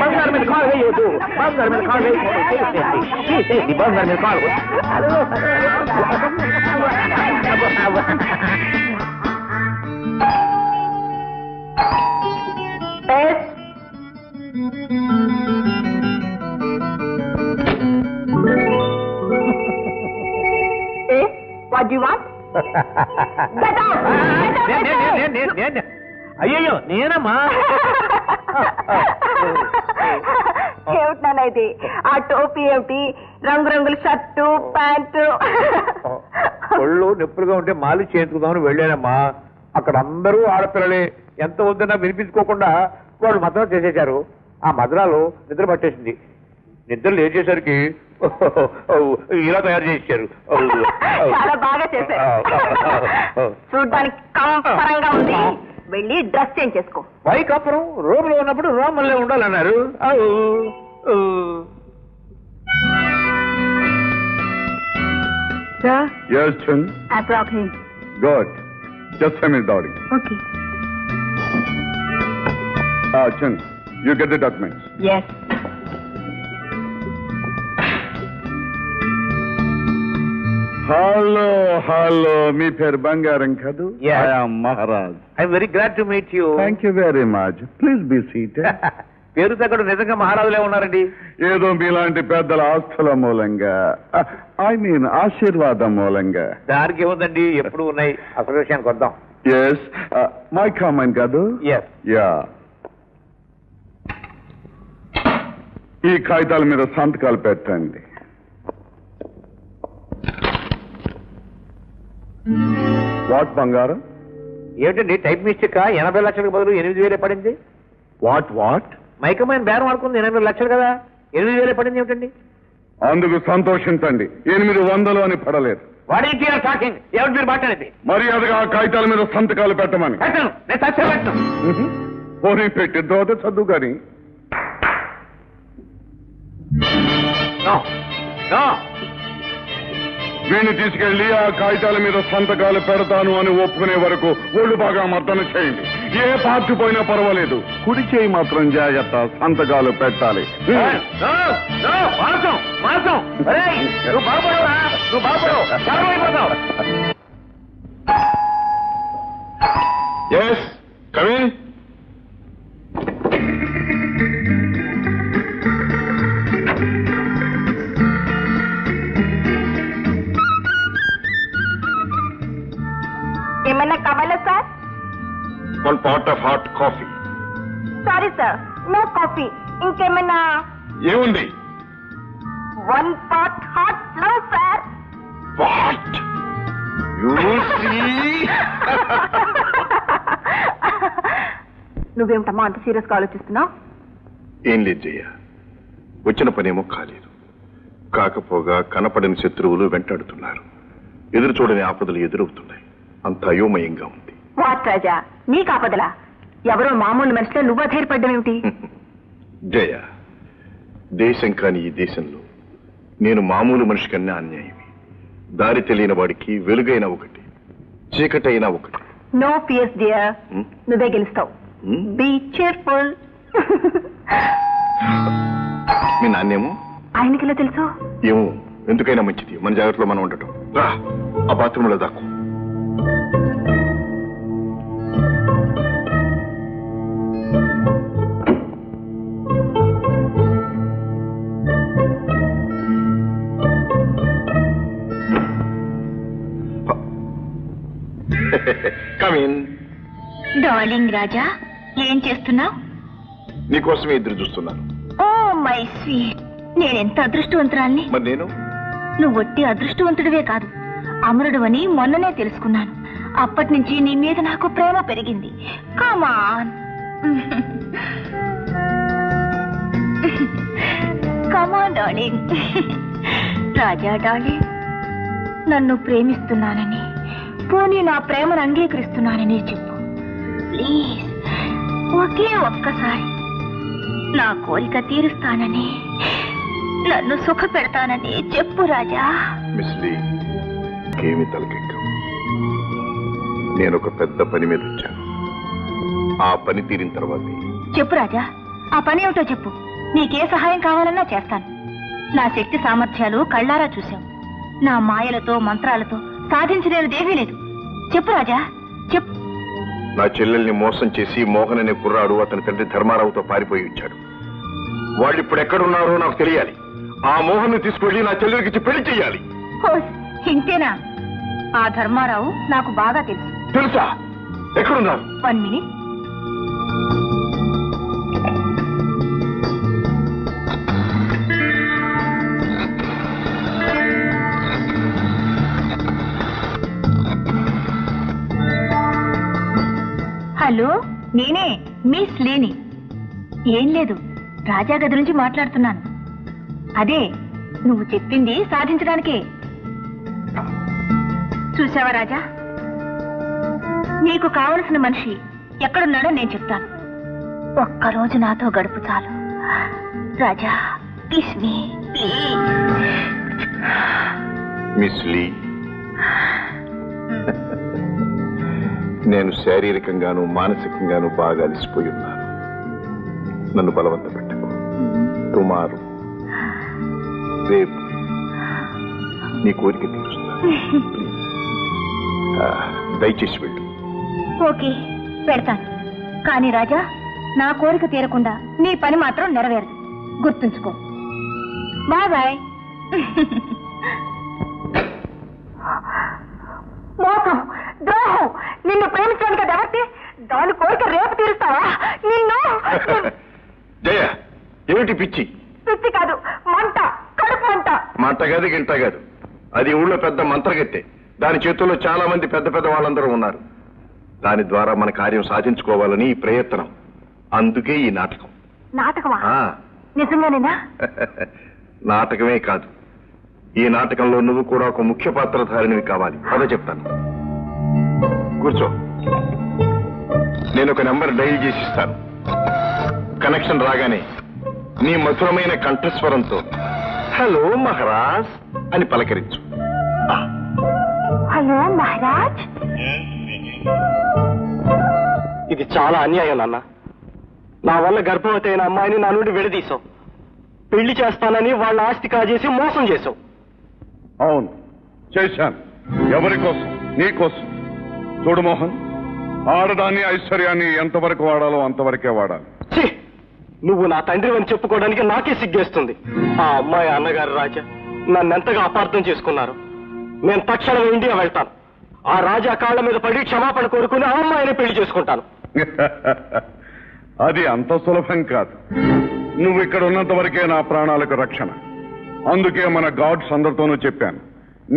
బంగారు మీద కాల్ వేయొద్దు బంగారు మీద కాల్ వేయకూడదు బంగారు మీద call What do you want? అయ్యో నేనమ్మా ఏమిటనైతే ఆ టోపీ ఏమిటి రంగురంగుల షర్టు ప్యాంటు ఒళ్ళు నొప్పులుగా ఉంటే మాలి చేయించుకుందామని వెళ్ళానమ్మా అక్కడ అందరూ ఆడపిల్లలే ఎంత వద్దన్నా వినిపించుకోకుండా వాళ్ళు మద్రాలు చేసేశారు ఆ మద్రాలు నిద్ర పట్టేసింది నిద్ర లేచేసరికి ఇలా తయారు చేశారు చాలా బాగా చేశారు చూడ్డానికి కంపరంగా ఉంది వెళ్ళి డ్రెస్ చేంజ్ చేసుకో వైకాపురం రోమ్లో ఉన్నప్పుడు రోమల్లే ఉండాలన్నారు Sir? Yes, Chun. I brought him. Good. Just send me the dowry. Okay. Chun, you get the documents. Yes. Hello. Me per Bangaram Kadu. Yes. I am Maharaj. I'm very glad to meet you. Thank you very much. Please be seated. పేరు తగ్గడు నిజంగా మహారాజులే ఉన్నారండి ఏదో మీలాంటి పెద్దల ఆస్తుల మూలంగా I mean ఆశీర్వాదం మూలంగా దానికి ఏముందండి ఎప్పుడు ఉన్నాయి అసలు విషయానికి వద్దాం ఎస్ మై కామెంట్ కాదు ఎస్ యా ఈ కాగితాల మీద సంతకాలు పెట్టండి వాట్ బంగారం ఏమిటండి టైప్ మిస్టేక్ 80 లక్షలకు బదులు 8,000 పడింది వాట్ మైకమైన బేరం ఆడుకుంది 8 లక్షలు కదా 8,000 పడింది ఏమిటండి అందుకు సంతోషించండి 800 అని పడలేదు వాడేంటి టాకింగ్ ఏమిటి మీరు మాట్లాడేది మర్యాదగా ఆ కాగితాల మీద సంతకాలు పెట్టమని పెట్టను నేను సత్యం పెట్టను పోనీ పెట్టిన తర్వాత చదువు కానీ వీణ్ణి తీసుకెళ్లి ఆ కాగితాల మీద సంతకాలు పెడతాను అని ఒప్పుకునే వరకు ఒళ్ళు బాగా మర్దన చేయండి ఏ పార్టీ పోయినా పర్వాలేదు కుడి చేయి మాత్రం జాగ్రత్త సంతకాలు పెట్టాలి ఎస్ కమిన్ ఏమైనా కావాలా sir 1 pot of hot coffee. Sorry sir no coffee ఇంకేమైనా ఏముంది 1 pot hot flow sir What? You see? నువ్వేమిటమ్మా అంత సీరియస్ గా ఆలోచిస్తున్నావు ఏం లేదు జయ వచ్చిన పనేమో కాలేదు కాకపోగా కనపడని శత్రువులు వెంటాడుతున్నారు ఎదురు చూడని ఆపదలు ఎదురవుతున్నాయి అంత అయోమయంగా ఉంది వాట్ రాజా నీ కాపదలా ఎవరో మామూలు మనిషిలో నువ్వు అధైర్యపడ్డమేమిటి జయ దేశం కాని ఈ దేశంలో నేను మామూలు మనిషి కన్నా అన్యాయమే దారి తెలియని వాడికి వెలుగైన ఒకటి చీకటైనా ఒకటి నో ఫియర్స్ డియర్ నువ్వే గెలుస్తావు బీ చేర్ఫుల్ మీ నాన్నేమో ఆయనకిలా తెలుసు ఏమో ఎందుకైనా మంచిది మన జాగ్రత్తలో మనం ఉండటం రా ఆ బాత్రూంలో దాక్కు కమిన్ డార్లింగ్ రాజా ఏం చేస్తున్నావు నీకోసమే ఎదురు చూస్తున్నాను ఓ మై స్వీట్ నేనెంత అదృష్టవంతురాల్ని మరి నేను నువ్వు ఒట్టి అదృష్టవంతుడివే కాదు అమరుడు అని మొన్ననే తెలుసుకున్నాను అప్పటి నుంచి నీ మీద నాకు ప్రేమ పెరిగింది కమాన్ కమాన్ డార్లింగ్. రాజా డార్లింగ్, నన్ను ప్రేమిస్తున్నానని, పోనీ నా ప్రేమను అంగీకరిస్తున్నానని చెప్పు ప్లీజ్. ఒకే ఒక్కసారి నా కోరిక తీరుస్తానని, నన్ను సుఖ పెడతానని చెప్పు రాజా. మిస్ లీ, ఏమి తలకెక్కం. నేను ఒక పెద్ద పని మీద వచ్చాను. ఆ పని తీరిన తర్వాత చెప్పు రాజా, ఆ పని ఏమిటో చెప్పు. నీకే సహాయం కావాలన్నా చేస్తాను. నా శక్తి సామర్థ్యాలు కళ్ళారా చూశావు. నా మాయలతో మంత్రాలతో సాధించలేనిదేమీ లేదు. చెప్పు రాజా, చెప్పు. నా చెల్లెల్ని మోసం చేసి మోహన్ అనే కుర్రాడు అతని తండ్రి ధర్మారావుతో పారిపోయి వచ్చాడు. వాళ్ళు ఇప్పుడు ఎక్కడున్నారో నాకు తెలియాలి. ఆ మోహన్ ని తీసుకెళ్లి నా చెల్లెలికి పెళ్లి చెయ్యాలి. ఇంతేనా? ఆ ధర్మారావు నాకు బాగా తెలుసు. తెలుసా? ఎక్కడున్నారు? 1 minute. హలో, నేనే మిస్ లేని. ఏం లేదు, రాజా గది నుంచి మాట్లాడుతున్నాను. అదే నువ్వు చెప్పింది సాధించడానికే. చూసావా రాజా, నీకు కావలసిన మనిషి ఎక్కడున్నాడో నేను చెప్తాను. ఒక్కరోజు నాతో గడుపు చాలు Raja. Kiss me please. Miss Lee, నేను శారీరకంగాను మానసికంగాను బాగా అలసిపోయి ఉన్నాను. నన్ను బలవంత పెట్టకు. టుమారో, రేపు నీ కోరిక తీరుస్తాను. దయచేసి వెళ్ళు. ఓకే, పెడతాను. కానీ రాజా, నా కోరిక తీరకుండా నీ పని మాత్రం నెరవేరదు. గుర్తుంచుకో. Bye bye. మోసం, ద్రోహం, నిన్ను ప్రేమించడానికి ఎవరితే దాని కోరిక రేపు తీరుస్తావా? నిన్ను. జయ, ఏమిటి పిచ్చి? పిచ్చి కాదు, మంట, కడుపు మంట. మంట కాదు, గింట కాదు. అది ఊళ్ళో పెద్ద మంత్రగత్తె. దాని చేతుల్లో చాలా మంది పెద్ద పెద్ద వాళ్ళందరూ ఉన్నారు. దాని ద్వారా మన కార్యం సాధించుకోవాలని ఈ ప్రయత్నం. అందుకే ఈ నాటకం. నాటకమా? నిజంగానేనా? నాటకమే కాదు, ఈ నాటకంలో నువ్వు కూడా ఒక ముఖ్య పాత్రధారినివి కావాలి. అదే చెప్తాను. కూర్చో. నేను ఒక నెంబర్ డైల్ చేసి ఇస్తాను. కనెక్షన్ రాగానే నీ మధురమైన కంఠస్వరంతో హలో మహారాజ్ అని పలకరించు. హలో మహారాజ్. ఇది చాలా అన్యాయం నాన్న. నా వల్ల గర్భవతి అయిన అమ్మాయిని నా నుండి విడదీశావు. పెళ్లి చేస్తానని వాళ్ళ ఆస్తి కాజేసి మోసం చేశావు. అవును, చేశాను. ఎవరి కోసం? నీ కోసం. చూడు మోహన్, ఆడదాన్ని ఐశ్వర్యాన్ని ఎంతవరకు వాడాలో అంతవరకే వాడాలి. నువ్వు నా తండ్రి అని చెప్పుకోవడానికి నాకే సిగ్గేస్తుంది. ఆ అమ్మాయి అన్నగారు రాజా నన్నెంతగా అపార్థం చేసుకున్నారు. నేను తక్షణం ఇండియా వెళ్తాను. ఆ రాజా కాళ్ల మీద పడి క్షమాపణ కోరుకుని ఆ అమ్మాయిని పెళ్లి చేసుకుంటాను. అది అంత సులభం కాదు. నువ్వు ఇక్కడ ఉన్నంత వరకే నా ప్రాణాలకు రక్షణ. అందుకే మన గాడ్స్ అందరితోనూ చెప్పాను,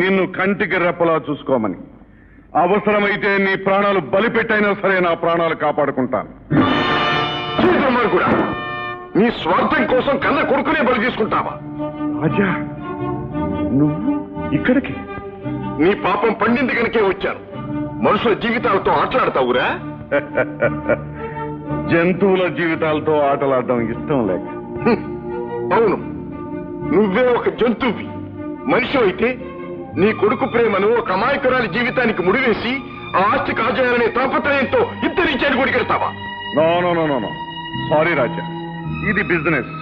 నిన్ను కంటికి రెప్పలా చూసుకోమని. అవసరమైతే నీ ప్రాణాలు బలిపెట్టైనా సరే నా ప్రాణాలు కాపాడుకుంటాను. కూడా నీ స్వార్థం కోసం కన్న కొడుకునే బలి తీసుకుంటావా? రాజా, నువ్వు ఇక్కడికి? నీ పాపం పండింది కనుకే వచ్చాను. మనుషుల జీవితాలతో ఆటలాడతావురా? జంతువుల జీవితాలతో ఆటలాడడం ఇష్టం లేక. అవును, నువ్వే ఒక జంతువువి. మనిషి అయితే నీ కొడుకు ప్రేమను ఒక అమాయకురాలి జీవితానికి ముడివేసి ఆ ఆస్తి కాజేయాలనే తాపత్రయంతో ఇద్దరి చేరు కొడికెడతావా? No no no no no, sorry Raja, ఇది బిజినెస్.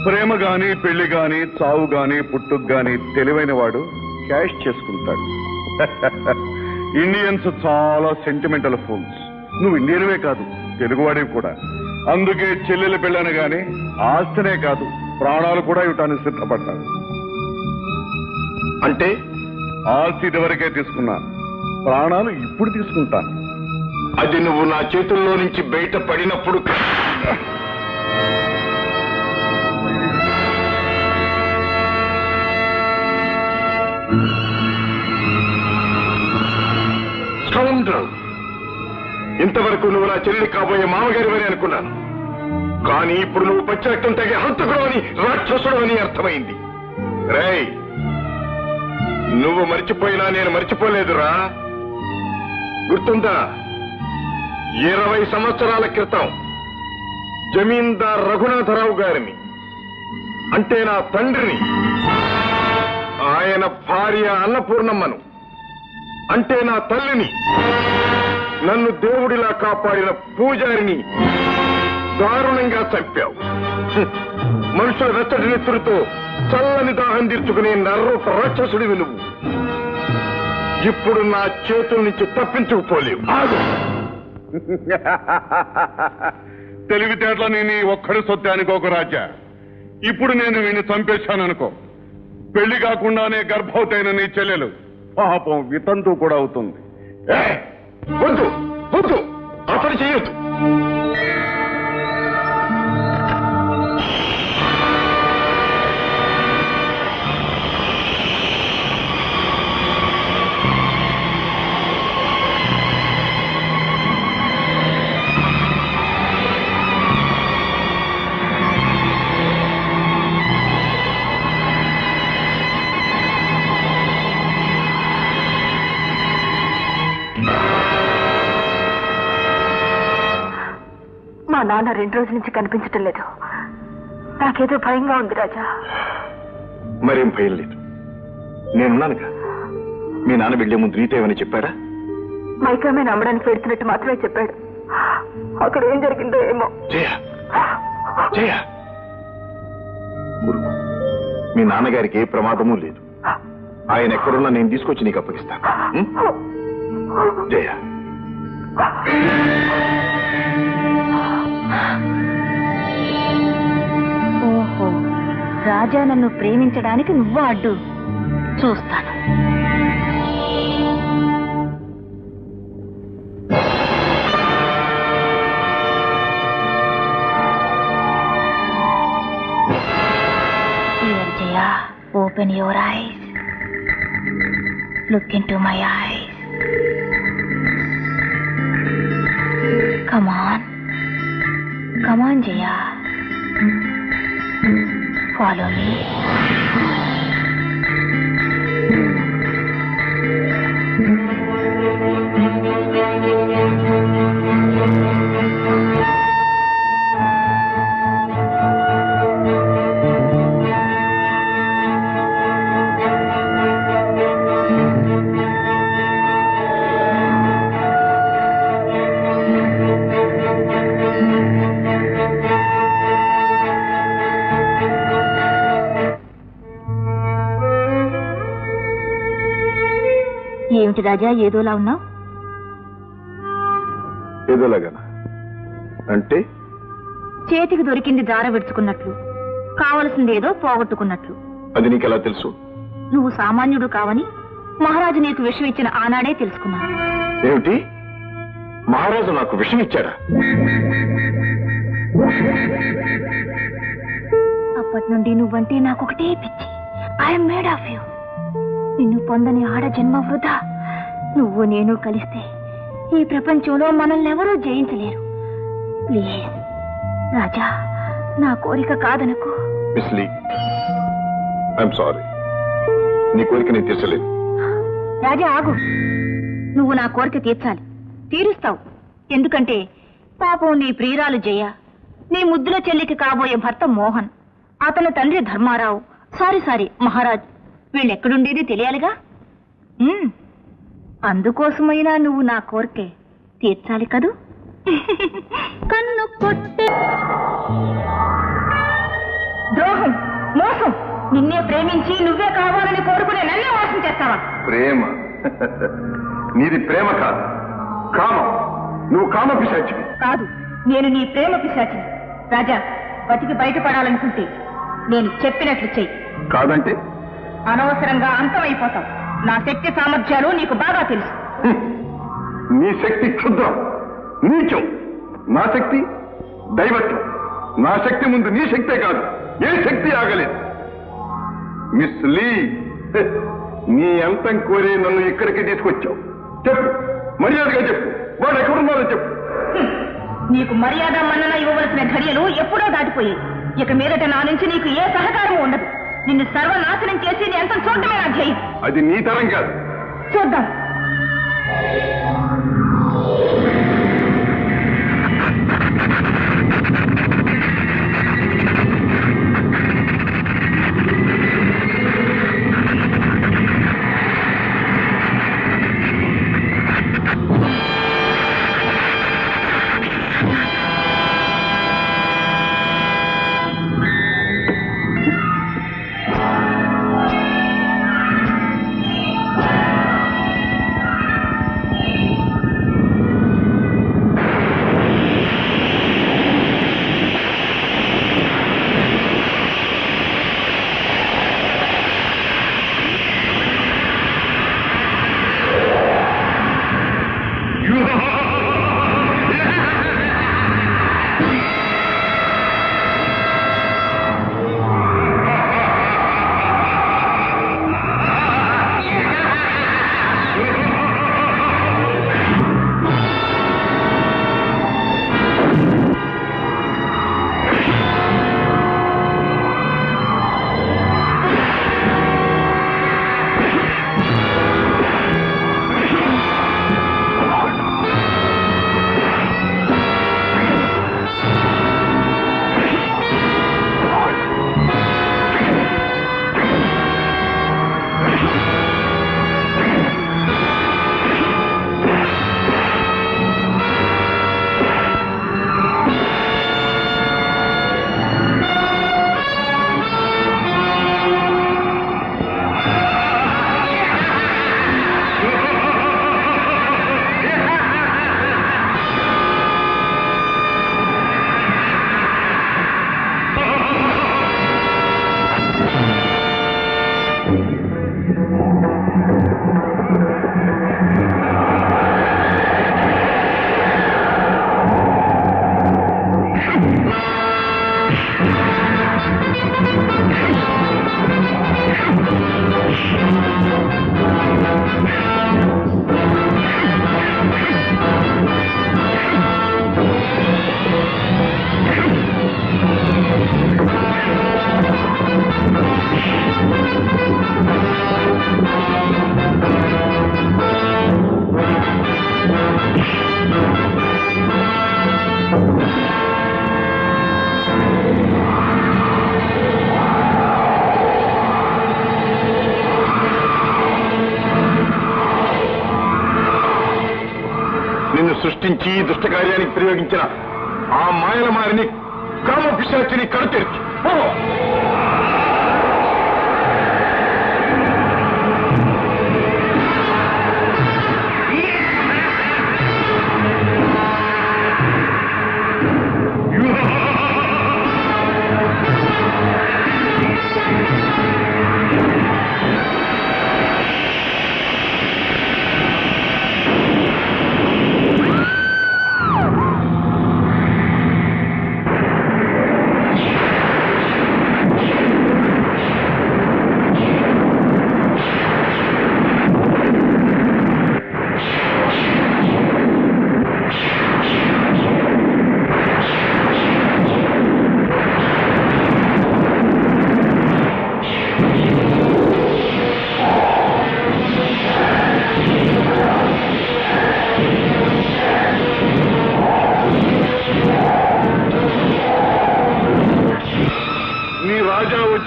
ప్రేమ గాని, పెళ్లి గాని, చావు గాని, పుట్టుకు గాని తెలివైన వాడు క్యాష్ చేసుకుంటాడు. ఇండియన్స్ చాలా సెంటిమెంటల్ ఫూల్స్. నువ్వు ఇండియన్వే కాదు, తెలుగువాడివి కూడా. అందుకే చెల్లెలు పెళ్ళాను గాని ఆస్తినే కాదు, ప్రాణాలు కూడా ఇవ్వటానికి సిద్ధపడ్డాను. అంటే ఆస్తి ఇదివరకే తీసుకున్నాను, ప్రాణాలు ఇప్పుడు తీసుకుంటాను. అది నువ్వు నా చేతుల్లో నుంచి బయట పడినప్పుడు. ఇంతవరకు నువ్వు నా చెల్లి కాబోయే మామగారివని అనుకున్నాను. కానీ ఇప్పుడు నువ్వు పచ్చిరక్తం తగే హంతకుడు అని రాక్షసుడు అని అర్థమైంది. రేయ్, నువ్వు మర్చిపోయినా నేను మర్చిపోలేదురా. గుర్తుందా? 20 సంవత్సరాల క్రితం జమీందార్ రఘునాథరావు గారిని, అంటే నా తండ్రిని, ఆయన భార్య అన్నపూర్ణమ్మను, అంటే నా తల్లిని, నన్ను దేవుడిలా కాపాడిన పూజారిని దారుణంగా చంపావు. మనుషుల వెచ్చటి నెత్తురుతో చల్లని దాహం తీర్చుకునే నర్రూప రాక్షసుడివి నువ్వు. ఇప్పుడు నా చేతుల నుంచి తప్పించుకుపోలేవు. తెలివితేటలని నీ ఒక్కడి సొత్తే అనుకోకు రాజా. ఇప్పుడు నేను వీడిని చంపేశాననుకో, పెళ్లి కాకుండానే గర్భవతైన నీ చెల్లెలు పాపం వితంతు కూడా అవుతుంది. వద్దు వద్దు, అతను చేయొద్దు. మా నాన్న 2 రోజుల నుంచి కనిపించటం లేదు. నాకేదో భయంగా ఉంది రాజా. మరేం భయం లేదు, నేనున్నానుగా. మీ నాన్న వెళ్లే ముందు నీతో ఏమని చెప్పాడా? మైకమే నమ్మడానికి పెడుతున్నట్టు మాత్రమే చెప్పాడు. అక్కడ ఏం జరిగిందో ఏమో. జయ జయ, గురు, మీ నాన్నగారికి ఏ ప్రమాదమూ లేదు. ఆయన ఎక్కడున్నా నేను తీసుకొచ్చి నీకు అప్పగిస్తాను. జయ, ఓహో, రాజా నన్ను ప్రేమించడానికి నువ్వు అడ్డు. చూస్తాను. Jaya, open your eyes. Look into my eyes. Come on. Come on, Jaya. Follow me. ఏమిటి రాజా, ఏదోలా ఉన్నావు? ఏదోలాగా అంటే? చేతికి దొరికింది దార విడుచుకున్నట్లు, కావలసిందేదో పోగొట్టుకున్నట్లు. అది నీకెలా తెలుసు? నువ్వు సామాన్యుడు కావని మహారాజు నీకు విషం ఇచ్చిన ఆనాడే తెలుసుకున్నాను. ఏమిటి? మహారాజు నాకు విషం ఇచ్చాడా? అప్పటి నుండి నువ్వంటే నాకొకటే పిచ్చి. I'm made of you. నిన్ను పొందని ఆడ జన్మ వృధా. నువ్వు నేను కలిస్తే ఈ ప్రపంచంలో మనల్ని ఎవరూ జయించలేరు. ప్లీజ్ రాజా, నా కోరిక కాదనుకో. ఐఎమ్ సారీ, నీ కోరిక నేను తీర్చలేదు. రాజా ఆగు. నువ్వు నా కోరిక తీర్చాలి, తీరుస్తావు. ఎందుకంటే పాపం నీ ప్రియురాలు జయ, నీ ముద్దుల చెల్లికి కాబోయే భర్త మోహన్, అతని తండ్రి ధర్మారావు, సారీ మహారాజ్, వీళ్ళెక్కడుండేది తెలియాలిగా. అందుకోసమైనా నువ్వు నా కోరికే తీర్చాలి కదూ. కన్ను కొట్టే ద్రోహం, మోసం. నిన్నే ప్రేమించి నువ్వే కావాలని కోరుకునే నన్నే మోసం చేస్తావా? ప్రేమ నీది ప్రేమ కాదు, కామం. నువ్వు కామ పిశాచివి. కాదు, నేను నీ ప్రేమ పిశాచిని. రాజా, బతికి బయటపడాలనుకుంటే నేను చెప్పినట్లు చెయ్యి. కాదంటే అనవసరంగా అంతమైపోతావు. నా శక్తి సామర్థ్యాలు నీకు బాగా తెలుసు. నీ శక్తి క్షుద్రం, నీచం. నా శక్తి దైవత్వం. నా శక్తి ముందు నీ శక్తే కాదు, ఏ శక్తి ఆగలేదు. మిస్ లీ, నీ అంతం కోరి నన్ను ఇక్కడికి తీసుకొచ్చావు. చెప్పు, మర్యాదగా చెప్పు, వాడు ఎక్కడున్నారో చెప్పు. నీకు మర్యాద మన్నన ఇవ్వవలసిన ఘడియలు ఎప్పుడో దాటిపోయాయి. ఇక మీదట నా నుంచి నీకు ఏ సహకారం ఉండదు. నిన్ను సర్వనాశనం చేసి నీ అంతం చూడటమే నా ధ్యేయం. అది నీ తరం కాదు. చూద్దాం. సృష్టించి దుష్ట కార్యానికి ప్రయోగించిన ఆ మాయల మారిని కామ పిశాచిని కడుతెరిచి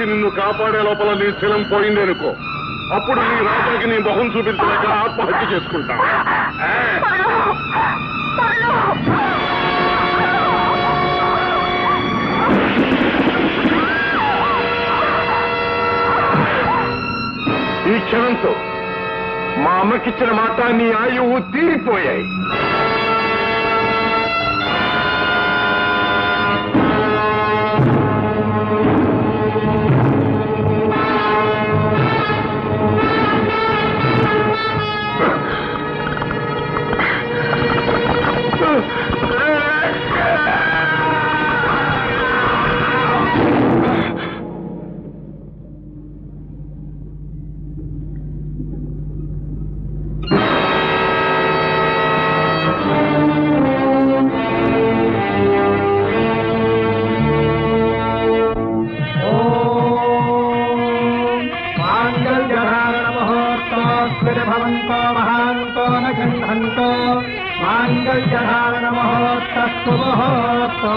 నిన్ను కాపాడే లోపల నీ శిలం పోయింది అనుకో, అప్పుడు నీ రాజాకి నీ మొహం చూపించలేక ఆత్మహత్య చేసుకుంటా. ఈ క్షణంతో మా అమ్మకిచ్చిన మాట నీ ఆయువు తీరిపోయాయి. మాంగళ్యధారణ ముహూర్తోస్మిన్ భవంతో మహాంతో న గంధంతో మాంగళ్యధారణ ముహూర్తస్తు ముహూర్తో